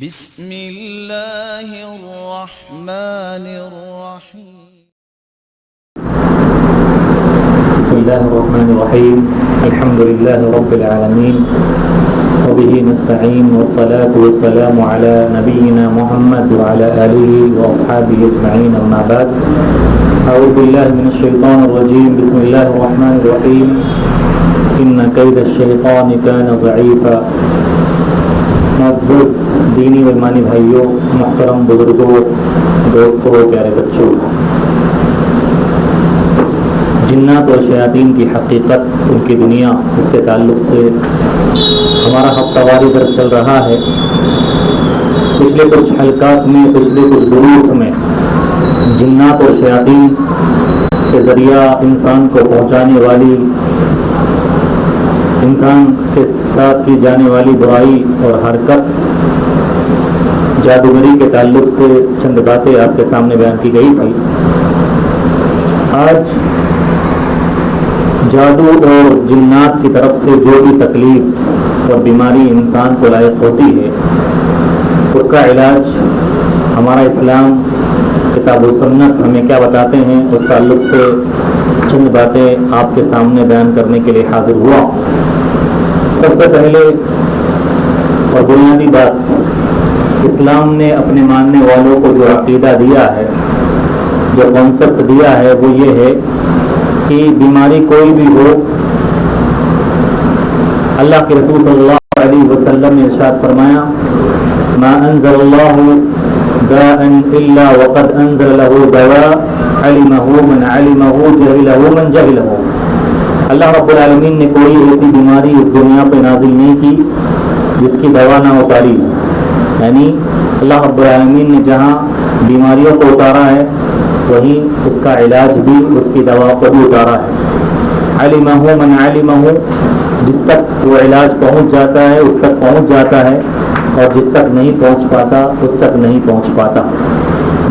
بسم اللہ الرحمن الرحیم بسم اللہ الرحمن الرحیم الحمد للہ رب العالمین وبه نستعین والصلاة والسلام على نبینا محمد وعلى آلہ واصحابہ اجمعین اما بعد اعوذ باللہ من الشیطان الرجیم بسم اللہ الرحمن الرحیم ان کید الشیطان کان ضعیفا۔ معزز دینی و ایمانی بھائیوں، محترم بزرگوں، دوستوں، پیارے بچوں، جنات اور شیاطین کی حقیقت، ان کی دنیا، اس کے تعلق سے ہمارا ہفتہ واری درس چل رہا ہے۔ پچھلے کچھ حلقات میں، پچھلے کچھ دروس میں جنات اور شیاطین کے ذریعہ انسان کو پہنچانے والی، انسان کے ساتھ کی جانے والی برائی اور حرکت، جادوگری کے تعلق سے چند باتیں آپ کے سامنے بیان کی گئی تھی۔ آج جادو اور جنات کی طرف سے جو بھی تکلیف اور بیماری انسان کو لاحق ہوتی ہے، اس کا علاج ہمارا اسلام، کتاب و سنت ہمیں کیا بتاتے ہیں، اس تعلق سے چند باتیں آپ کے سامنے بیان کرنے کے لیے حاضر ہوا۔ سب سے پہلے اور بنیادی بات، اسلام نے اپنے ماننے والوں کو جو عقیدہ دیا ہے، جو کانسیپٹ دیا ہے، وہ یہ ہے کہ بیماری کوئی بھی ہو، اللہ کے رسول صلی اللہ علیہ وسلم نے ارشاد فرمایا، ما انزل اللہ داء الا وقد انزل له دواء علمه من علمه جهله من جهله۔ اللہ رب العالمین نے کوئی ایسی بیماری اس دنیا پہ نازل نہیں کی جس کی دوا نہ اتاری، یعنی اللہ رب العالمین نے جہاں بیماریوں کو اتارا ہے، وہیں اس کا علاج بھی، اس کی دوا کو بھی اتارا ہے۔ علمہ من علمہ، جس تک وہ علاج پہنچ جاتا ہے اس تک پہنچ جاتا ہے، اور جس تک نہیں پہنچ پاتا اس تک نہیں پہنچ پاتا۔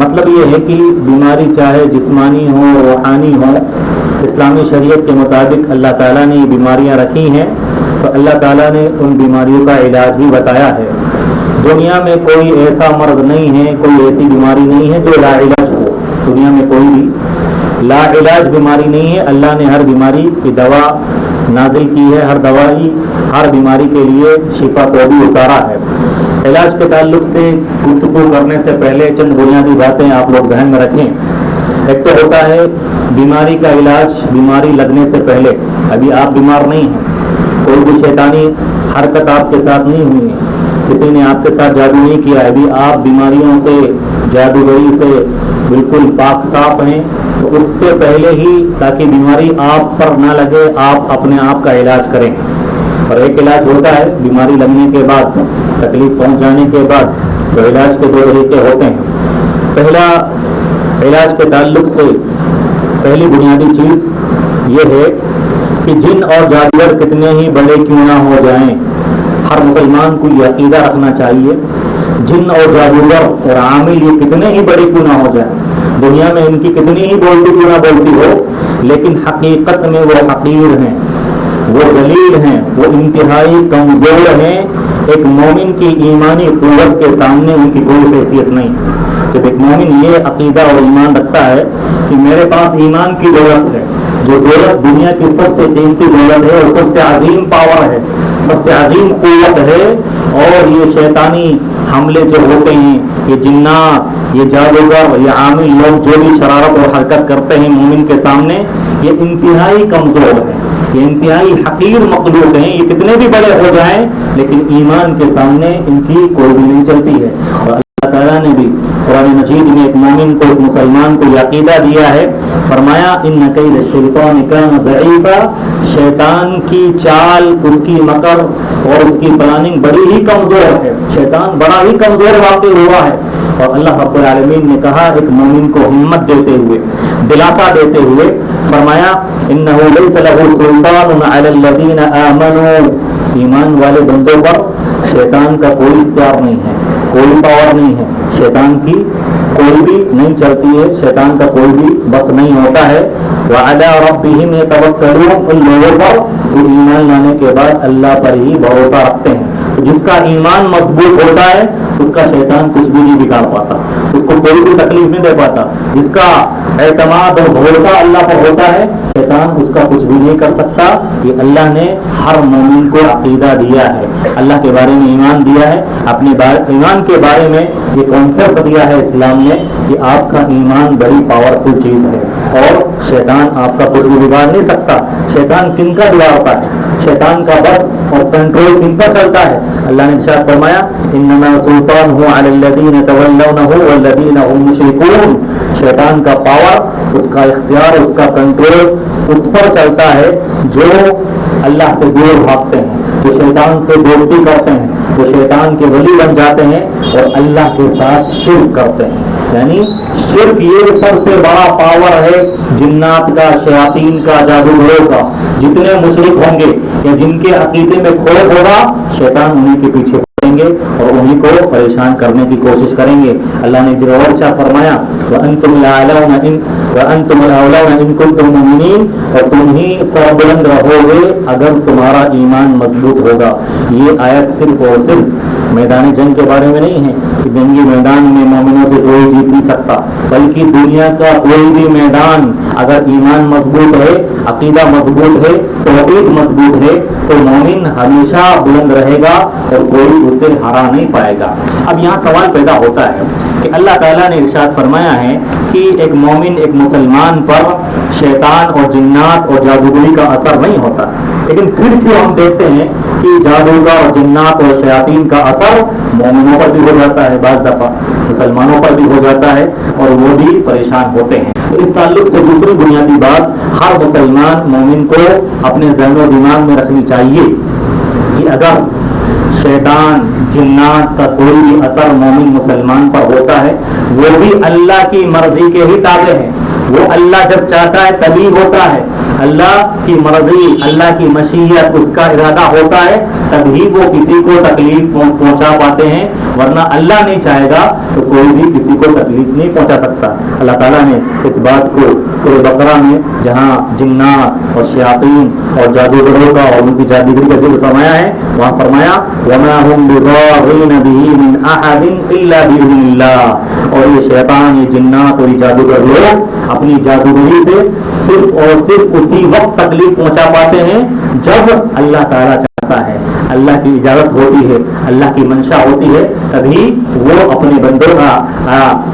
مطلب یہ ہے کہ بیماری چاہے جسمانی ہو، روحانی ہو، اسلامی شریعت کے مطابق اللہ تعالیٰ نے یہ بیماریاں رکھی ہیں، تو اللہ تعالیٰ نے ان بیماریوں کا علاج بھی بتایا ہے۔ دنیا میں کوئی ایسا مرض نہیں ہے، کوئی ایسی بیماری نہیں ہے جو لا علاج ہو۔ دنیا میں کوئی بھی لا علاج بیماری نہیں ہے۔ اللہ نے ہر بیماری کی دوا نازل کی ہے، ہر دوائی ہر بیماری کے لیے شفا کو بھی اتارا ہے۔ علاج کے تعلق سے گفتگو کرنے سے پہلے چند بنیادی باتیں آپ لوگ ذہن میں رکھیں۔ ایک تو ہوتا ہے بیماری کا علاج بیماری لگنے سے پہلے۔ ابھی آپ بیمار نہیں ہیں، کوئی بھی شیطانی حرکت آپ کے ساتھ نہیں ہوئی ہے، کسی نے آپ کے ساتھ جادو نہیں کیا ہے، ابھی آپ بیماریوں سے، جادوگری سے بالکل پاک صاف ہیں، تو اس سے پہلے ہی، تاکہ بیماری آپ پر نہ لگے، آپ اپنے آپ کا علاج کریں۔ اور ایک علاج ہوتا ہے بیماری لگنے کے بعد، تکلیف پہنچ جانے کے بعد، تو علاج کے دو طریقے ہوتے ہیں۔ پہلا علاج کے تعلق سے پہلی بنیادی چیز یہ ہے کہ جن اور جادوگر کتنے ہی بڑے کیوں نہ ہو جائیں، ہر مسلمان کو یہ عقیدہ رکھنا چاہیے، جن اور جادوگر اور عامل یہ کتنے ہی بڑے کیوں نہ ہو جائیں، دنیا میں ان کی کتنی ہی بولتی کیوں نہ بولتی ہو، لیکن حقیقت میں وہ حقیر ہیں، وہ ذلیل ہیں، وہ انتہائی کمزور ہیں۔ ایک مومن کی ایمانی قوت کے سامنے ان کی کوئی حیثیت نہیں۔ جب ایک مومن یہ عقیدہ اور ایمان رکھتا ہے کہ میرے پاس ایمان کی دولت ہے، جو دولت دنیا کی سب سے قیمتی دولت ہے اور سب سے عظیم پاور ہے، سب سے عظیم قوت ہے، اور یہ شیطانی حملے جو ہوتے ہیں، یہ جنات، یہ جادوگر، یہ عامل لوگ جو بھی شرارت اور حرکت کرتے ہیں مومن کے سامنے، یہ انتہائی کمزور ہے، یہ انتہائی حقیر مخلوق ہیں۔ یہ کتنے بھی بڑے ہو جائیں لیکن ایمان کے سامنے ان کی کوئی بھی نہیں چلتی ہے۔ اور اللہ تعالیٰ نے بھی قرآن مجید میں ایک مومن کو، ایک مسلمان کو یہ عقیدہ دیا ہے، فرمایا ان کید الشیطان کان ضعیفا، شیطان کی چال، اس کی مکر اور اس کی پلاننگ بڑی ہی کمزور ہے، شیطان بڑا ہی کمزور واقع ہوا ہے۔ اور اللہ رب العالمین نے کہا ایک مومن کو ہمت دیتے ہوئے، دلاسا دیتے ہوئے، فرمایا انہ لیس لہ سلطان علی الذین آمنوا، ایمان والے بندوں پر شیطان کا کوئی اختیار نہیں ہے، کوئی پاور نہیں ہے، شیطان کی کوئی بھی نہیں چلتی ہے، شیطان کا کوئی بھی بس نہیں ہوتا ہے۔ وعلی ربہم یتوکلون، ان لوگوں پر جو ایمان لانے کے بعد اللہ پر ہی بھروسہ رکھتے ہیں۔ جس کا ایمان مضبوط ہوتا ہے اس کا شیطان کچھ بھی نہیں بگاڑ پاتا، اس کو کوئی بھی تکلیف نہیں دے پاتا. جس کا اعتماد اور بھروسہ اللہ پر ہوتا ہے شیطان اس کا کچھ بھی نہیں کر سکتا. یہ اللہ نے ہر مومن کو عقیدہ دیا ہے، اللہ کے بارے میں ایمان دیا ہے. اپنے ایمان کے بارے میں یہ کانسیپٹ دیا ہے اسلام نے کہ آپ کا ایمان بڑی پاورفل چیز ہے اور شیطان آپ کا کچھ بھی بگاڑ نہیں سکتا. شیطان کن کا بگاڑتا ہے؟ شیطان کا بس اور کنٹرول کن پر چلتا ہے؟ اللہ نے ارشاد فرمایا انما سلطانہ علی الذین تولونہ والذین هم مشرکون. شیطان کا پاور، اس کا اختیار، اس کا کنٹرول اس پر چلتا ہے جو اللہ سے دور بھاگتے ہیں، جو شیطان سے دوستی کرتے ہیں، جو شیطان کے ولی بن جاتے ہیں اور اللہ کے ساتھ شرک کرتے ہیں. یعنی شرک یہ سب سے بڑا پاور ہے جنات کا، شیاطین کا، جادوگروں کا. جتنے مشرک ہوں گے یا جن کے عقیدے میں کھوٹ ہوگا شیطان انہیں کے پیچھے پڑیں گے اور انہیں کو پریشان کرنے کی کوشش کریں گے. اللہ نے جو اور کیا فرمایا وَأَنْتُمْ الْأَعْلَوْنَ إِن كُنتُم مُؤْمِنِينَ، اور تم ہی سربلند رہو گے اگر تمہارا ایمان مضبوط ہوگا. یہ آیت صرف اور صرف میدان جنگ کے بارے میں نہیں ہے کہ جنگی میدان میں مومنوں سے کوئی جیت نہیں سکتا، بلکہ دنیا کا کوئی بھی میدان اگر ایمان مضبوط ہے، عقیدہ مضبوط ہے، توحید مضبوط ہے تو مومن ہمیشہ بلند رہے گا اور کوئی اسے ہرا نہیں پائے گا. اب یہاں سوال پیدا ہوتا ہے کہ اللہ تعالیٰ نے ارشاد فرمایا ہے کہ ایک مومن، ایک مسلمان پر شیطان اور جنات اور جادوگری کا اثر نہیں ہوتا، لیکن پھر کیوں ہم دیکھتے ہیں کہ جادو کا اور جنات اور شیاطین کا اثر مومنوں پر بھی ہو جاتا ہے، بعض دفعہ مسلمانوں پر بھی ہو جاتا ہے اور وہ بھی پریشان ہوتے ہیں. تو اس تعلق سے دوسری بنیادی بات ہر مسلمان مومن کو اپنے ذہن و دماغ میں رکھنی چاہیے کہ اگر شیطان جنات کا کوئی بھی اثر مومن مسلمان پر ہوتا ہے وہ بھی اللہ کی مرضی کے ہی تابع ہے. وہ اللہ جب چاہتا ہے تبھی ہوتا ہے، اللہ کی مرضی، اللہ کی مشیت، اس کا ارادہ ہوتا ہے تبھی وہ کسی کو تکلیف پہنچا پاتے ہیں، ورنہ اللہ نہیں چاہے گا تو کوئی بھی کسی کو تکلیف نہیں پہنچا سکتا. اللہ تعالیٰ نے اس بات کو سورہ بقرہ میں جہاں جنات اور شیاطین اور جادوگروں کا اور ان کی جادوگری کا ذکر فرمایا ہے وہاں فرمایا وَمَا هُمْ بِضَارِّينَ بِهِ مِنْ أَحَدٍ إِلَّا بِإِذْنِ اللَّهِ. اور یہ شیطان، یہ جنات اور یہ جادوگر لوگ اپنی جادوگری سے صرف اور صرف اسی وقت تکلیف پہنچا پاتے ہیں جب اللہ تعالیٰ چاہتا ہے، اللہ کی اجازت ہوتی ہے، اللہ کی منشا ہوتی ہے، تبھی وہ اپنے بندوں کا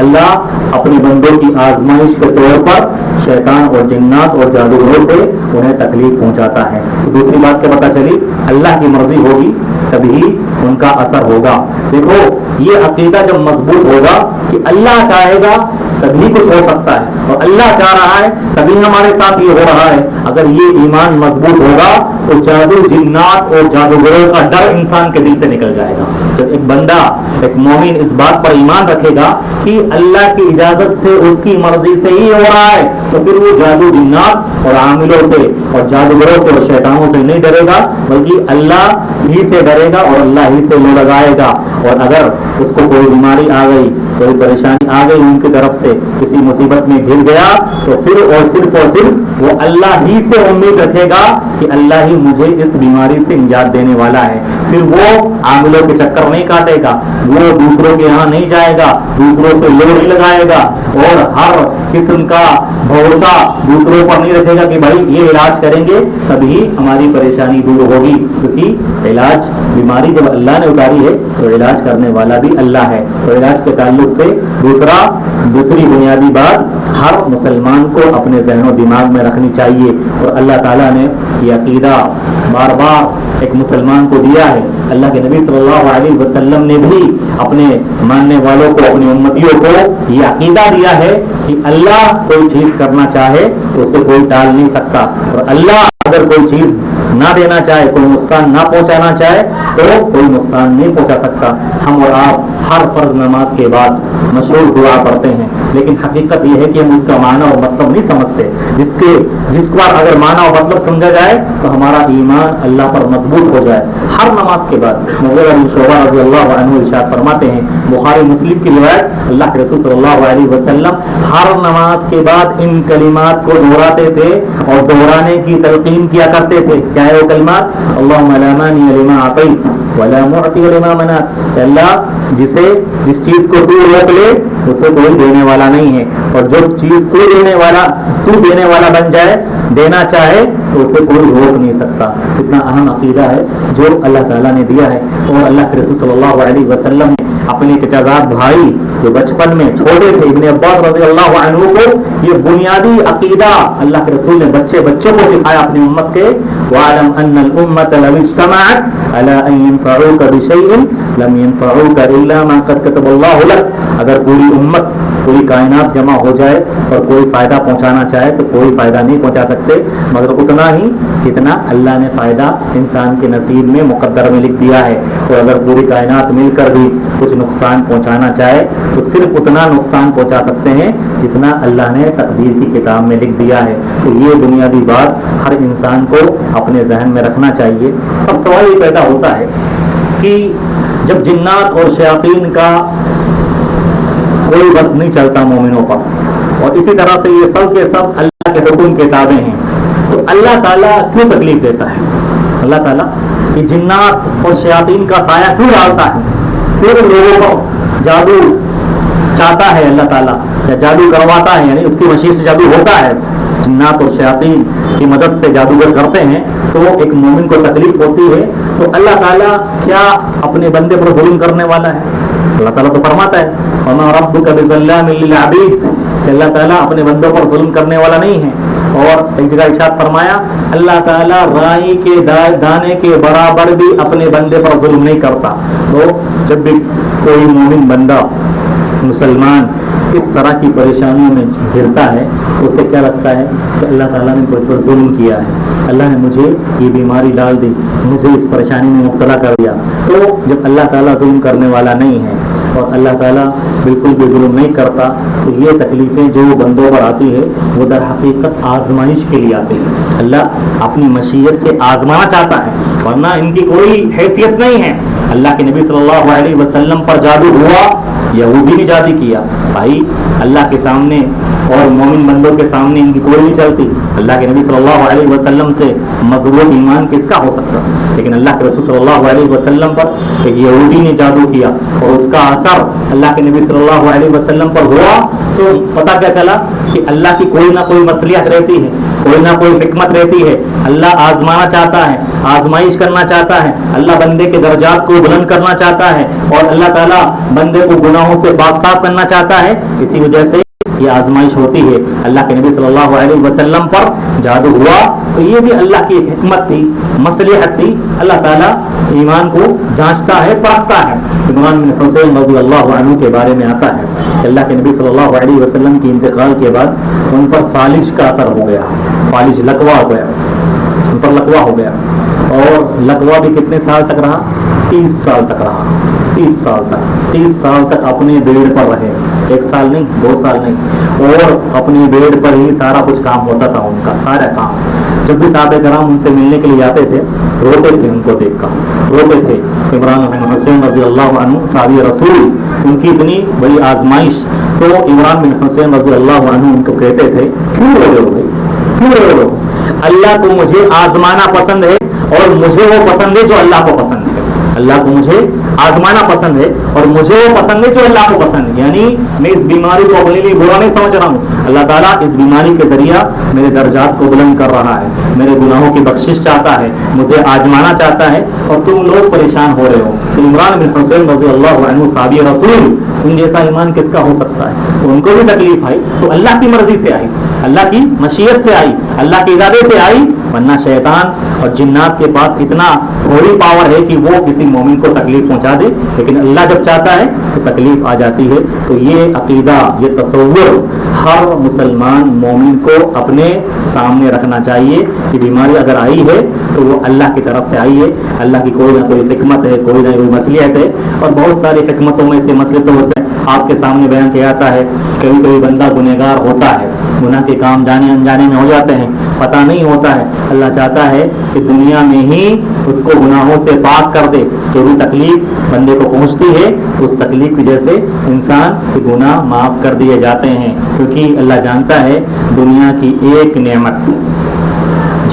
اللہ اپنے بندوں کی آزمائش کے طور پر شیطان اور جنات اور جادوگروں سے انہیں تکلیف پہنچاتا ہے. تو دوسری بات کیا پتہ چلی؟ اللہ کی مرضی ہوگی تبھی ان کا اثر ہوگا. دیکھو یہ عقیدہ جب مضبوط ہوگا کہ اللہ چاہے گا تبھی کچھ ہو سکتا ہے اور اللہ چاہ رہا ہے تبھی ہمارے ساتھ یہ ہو رہا ہے. اگر یہ ایمان مضبوط ہوگا تو جادو، جنات اور جادوگروں کا ڈر انسان کے دل سے نکل جائے گا. جب ایک بندہ، ایک مومن اس بات پر ایمان رکھے گا کہ اللہ کی اجازت سے، اس کی مرضی سے ہی ہو رہا ہے تو پھر وہ جادو، جنات اور عاملوں سے اور جادوگروں سے اور شیطانوں سے نہیں ڈرے گا بلکہ اللہ ہی سے ڈرے گا اور اللہ ہی سے منہ لگائے گا. اور اگر اس کو کوئی بیماری آ گئی، کوئی پریشانی آ گئی ان کی طرف سے، کسی مصیبت میں گر گیا تو پھر اور صرف وہ اللہ ہی سے امید رکھے گا کہ اللہ ہی مجھے اس بیماری سے نجات دینے والا ہے. پھر وہ عاملوں کے چکر نہیں کاٹے گا، وہ دوسروں کے یہاں نہیں جائے گا، دوسروں سے لوڑ نہیں لگائے گا اور ہر قسم کا بھروسہ دوسروں پر نہیں رکھے گا کہ بھائی یہ علاج کریں گے تبھی ہماری پریشانی دور ہوگی. کیونکہ علاج، بیماری جب اللہ نے اتاری ہے تو علاج کرنے والا بھی اللہ ہے. تو علاج کے تعلق سے دوسری بنیادی بات ہر مسلمان کو اپنے ذہن و دماغ میں رکھنی چاہیے. اور اللہ تعالیٰ نے یہ عقیدہ بار بار ایک مسلمان کو دیا ہے. اللہ کے نبی صلی اللہ علیہ وسلم نے بھی اپنے ماننے والوں کو، اپنی امتیوں کو یہ عقیدہ دیا ہے کہ اللہ کوئی چیز کرنا چاہے تو اسے کوئی ٹال نہیں سکتا، اور اللہ اگر کوئی چیز نہ دینا چاہے، کوئی نقصان نہ پہنچانا چاہے تو کوئی نقصان نہیں پہنچا سکتا. ہم اور آپ ہر فرض نماز کے بعد مشہور دعا پڑھتے ہیں، لیکن حقیقت یہ ہے کہ ہم اس کا معنی اور مطلب نہیں سمجھتے. جس بار اگر معنی اور مطلب سمجھا جائے تو ہمارا ایمان اللہ پر مضبوط ہو جائے. ہر نماز کے بعد مغیرہ بن شعبہ رضی اللہ عنہ ارشاد فرماتے ہیں، بخاری مسلم کی روایت، اللہ کے رسول صلی اللہ علیہ وسلم ہر نماز کے بعد ان کلمات کو دہراتے تھے اور دہرانے کی تلقین تلقین کیا کرتے تھے. کیا ہے وہ کلمات؟ اللہم لا مانع لما اعطیت ولا معطی لما منعت. اللہ جس چیز کو تو روک لے اسے کوئی دینے والا نہیں ہے, اور جو چیز تو دینے والا بن جائے, دینا چاہے تو اسے کوئی روک نہیں سکتا. کتنا اہم عقیدہ ہے جو اللہ تعالیٰ نے دیا ہے. اور اللہ کے رسول صلی اللہ علیہ وسلم نے اپنے چچا زاد بھائی جو بچپن میں چھوٹے تھے, ابن عباس رضی اللہ عنہ کو یہ بنیادی عقیدہ اللہ کے رسول نے بچوں کو سکھایا اپنی امت کے. وَاعْلَمْ أَنَّ الْأُمَّةَ لَوِ اجْتَمَعَتْ عَلَىٰ أَن يَنفَعُوكَ بِشَيْءٍ لَمْ يَنفَعُوكَ إِلَّا مَا قَدْ كَتَبَ اللَّهُ لَكَ. اگر پوری امت, پوری کائنات جمع ہو جائے اور کوئی فائدہ پہنچانا چاہے تو کوئی فائدہ نہیں پہنچا سکتے مگر اتنا ہی جتنا اللہ نے فائدہ انسان کے نصیب میں مقدر میں لکھ دیا ہے. اور اگر پوری کائنات مل کر بھی کچھ نقصان پہنچانا چاہے تو صرف اتنا نقصان پہنچا سکتے ہیں جتنا اللہ نے تقدیر کی کتاب میں لکھ دیا ہے. تو یہ بنیادی بات ہر انسان کو اپنے ذہن میں رکھنا چاہیے. اب سوال یہ پیدا ہوتا ہے کہ جب جنات اور شیاطین کا کوئی بس نہیں چلتا مومنوں پر, اور اسی طرح سے یہ سب کے سب اللہ کے حکم کے تابع ہیں, تو اللہ تعالیٰ کیوں تکلیف دیتا ہے؟ اللہ تعالیٰ یہ جنات اور شیاطین کا سایہ کیوں ڈالتا ہے؟ کیوں لوگوں کو جادو چاہتا ہے اللہ تعالیٰ, یا جادو کرواتا ہے, یعنی اس کی مشیت سے جادو ہوتا ہے, جنات اور شیاطین کی مدد سے جادوگر کرتے ہیں تو ایک مومن کو تکلیف ہوتی ہے. تو اللہ تعالیٰ کیا اپنے بندے پر ظلم کرنے والا ہے؟ اللہ تعالیٰ تو فرماتا ہے وَمَا رَبُّكَ بِظَلَّامٍ لِّلْعَبِيدِ, کہ اللہ تعالیٰ اپنے بندوں پر ظلم کرنے والا نہیں ہے. اور ایک جگہ ارشاد فرمایا اللہ تعالیٰ رائی کے دانے کے برابر بھی اپنے بندے پر ظلم نہیں کرتا. تو جب بھی کوئی مومن بندہ مسلمان اس طرح کی پریشانیوں میں گرتا ہے تو اسے کیا لگتا ہے کہ اللہ تعالیٰ نے مجھ پر ظلم کیا ہے, اللہ نے مجھے یہ بیماری ڈال دی, مجھے اس پریشانی میں مبتلا کر دیا. تو جب اللہ تعالیٰ ظلم کرنے والا نہیں ہے اور اللہ تعالیٰ بالکل بھی ظلم نہیں کرتا تو یہ تکلیفیں جو بندوں پر آتی ہے وہ در حقیقت آزمائش کے لیے آتی ہے. اللہ اپنی مشیت سے آزمانا چاہتا ہے, ورنہ ان کی کوئی حیثیت نہیں ہے. اللہ کے نبی صلی اللہ علیہ وسلم پر جادو ہوا, یہودی نے جادو کیا بھائی, اللہ کے سامنے اور مومن بندوں کے سامنے ان کی کوئی نہیں چلتی. اللہ کے نبی صلی اللہ علیہ وسلم سے مظلوم ایمان کس کا ہو سکتا؟ لیکن اللہ کے رسول صلی اللہ علیہ وسلم پر ایک یہودی نے جادو کیا اور اس کا اثر اللہ کے نبی صلی اللہ علیہ وسلم پر ہوا, تو پتہ کیا چلا کہ اللہ کی کوئی نہ کوئی مصلحت رہتی ہے, کوئی نہ کوئی حکمت رہتی ہے. اللہ آزمانا چاہتا ہے, آزمائش کرنا چاہتا ہے, اللہ بندے کے درجات کو بلند کرنا چاہتا ہے, اور اللہ تعالیٰ بندے کو گناہوں سے پاک صاف کرنا چاہتا ہے. اسی وجہ سے یہ آزمائش ہوتی ہے. اللہ کے نبی صلی اللہ علیہ وسلم پر جادو ہوا تو یہ بھی اللہ کی ایک حکمت تھی, مصلحت تھی. اللہ تعالیٰ ایمان کو جانچتا ہے, پرکھتا ہے. عمران بن حسین رضی اللہ عنہ کے بارے میں آتا ہے کہ اللہ کے نبی صلی اللہ علیہ وسلم کی انتقال کے بعد ان پر فالج کا اثر ہو گیا, فالج لکوا ہو گیا, ان پر لکوا ہو گیا. اور لکوا بھی کتنے سال تک رہا؟ 30 سال تک رہا. 30 سال تک اپنے بیڈ پر رہے, 1 سال نہیں, 2 سال نہیں, اور اپنے بیڈ پر ہی سارا کچھ کام ہوتا تھا, ان کا سارا کام. جب بھی صحابہ کرام ان سے ملنے کے لیے آتے تھے روتے تھے, ان کو دیکھ کر روتے تھے. عمران بن حسین رضی اللہ عنہ صحابی رسول, ان کی اتنی بڑی آزمائش. تو عمران بن حسین رضی اللہ عنہ ان کو کہتے تھے کیوں رو رہے ہو بھائی, کیوں رو رہے ہو؟ اللہ کو مجھے آزمانا پسند ہے اور مجھے وہ پسند ہے جو اللہ کو پسند ہے. اللہ کو مجھے آزمانا پسند ہے اور مجھے وہ پسند ہے جو اللہ کو پسند ہے. یعنی میں اس بیماری کو اپنے لیے برا نہیں سمجھ رہا ہوں, اللہ تعالیٰ اس بیماری کے ذریعہ میرے درجات کو بلند کر رہا ہے, میرے گناہوں کی بخشش چاہتا ہے, مجھے آزمانا چاہتا ہے, اور تم لوگ پریشان ہو رہے ہو. تو عمران بن حسین رضی اللہ عنہ صحابی رسول, ان جیسا ایمان کس کا ہو سکتا ہے؟ تو ان کو بھی تکلیف آئی تو اللہ کی مرضی سے آئی, اللہ کی مشیت سے آئی, اللہ کے ارادے سے آئی. ورنہ شیطان اور جنات کے پاس اتنا تھوڑی پاور ہے کہ وہ کسی مومن کو تکلیف پہنچا دے, لیکن اللہ جب چاہتا ہے تو تکلیف آ جاتی ہے. تو یہ عقیدہ, یہ تصور ہر مسلمان مومن کو اپنے سامنے رکھنا چاہیے کہ بیماری اگر آئی ہے تو وہ اللہ کی طرف سے آئی ہے, اللہ کی کوئی نہ کوئی حکمت ہے, کوئی نہ کوئی مصلحت ہے. اور بہت ساری حکمتوں میں سے, مصلحتوں سے آپ کے سامنے بیان کیا جاتا ہے. کبھی کبھی بندہ گنہگار ہوتا ہے, گناہ کے کام جانے انجانے میں ہو جاتے ہیں, پتہ نہیں ہوتا ہے. اللہ چاہتا ہے کہ دنیا میں ہی اس کو گناہوں سے پاک کر دے. جو بھی تکلیف بندے کو پہنچتی ہے اس تکلیف کی وجہ سے انسان کے گناہ معاف کر دیے جاتے ہیں, کیونکہ اللہ جانتا ہے دنیا کی ایک نعمت